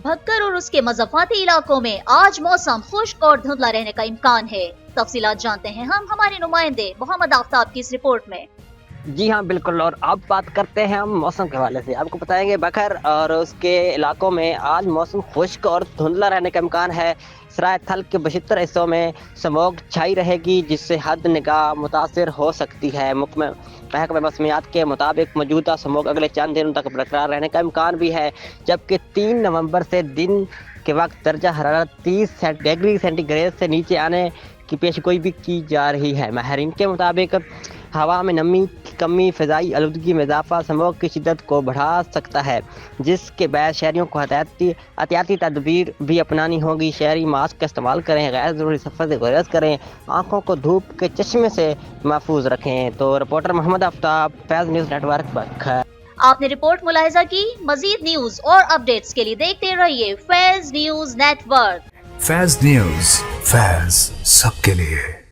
بھکر اور اس کے مضافاتی علاقوں میں آج موسم خشک اور دھندلا رہنے کا امکان ہے۔ تفصیلات جانتے ہیں ہم ہمارے نمائندے محمد آفتاب کی اس رپورٹ میں۔ جی ہاں بالکل، اور اب بات کرتے ہیں ہم موسم کے حوالے سے۔ آپ کو بتائیں گے بکھر اور اس کے علاقوں میں آج موسم خشک اور دھندلا رہنے کا امکان ہے۔ سرائے تھل کے 72 حصوں میں سموگ چھائی رہے گی، جس سے حد نگاہ متاثر ہو سکتی ہے۔ محکمہ موسمیات کے مطابق موجودہ سموگ اگلے چند دنوں تک برقرار رہنے کا امکان بھی ہے، جبکہ 3 نومبر سے دن کے وقت درجہ حرارت 30 ڈگری سینٹی گریڈ سے نیچے آنے کی پیشگوئی بھی کی جا رہی ہے۔ ماہرین کے مطابق ہوا میں نمی کی کمی فضائی آلودگی میں اضافہ سموگ کی شدت کو بڑھا سکتا ہے، جس کے باعث شہریوں کو احتیاطی تدابیر بھی اپنانی ہوگی۔ شہری ماسک کا استعمال کریں، غیر ضروری سفر سے گریز کریں، آنکھوں کو دھوپ کے چشمے سے محفوظ رکھیں۔ تو رپورٹر محمد آفتاب، فیض نیوز نیٹ ورک، بکھر۔ آپ نے رپورٹ ملاحظہ کی۔ مزید نیوز اور اپڈیٹس کے لیے دیکھتے رہیے فیض نیوز نیٹ ورک۔ فیض نیوز، فیض سب کے لیے۔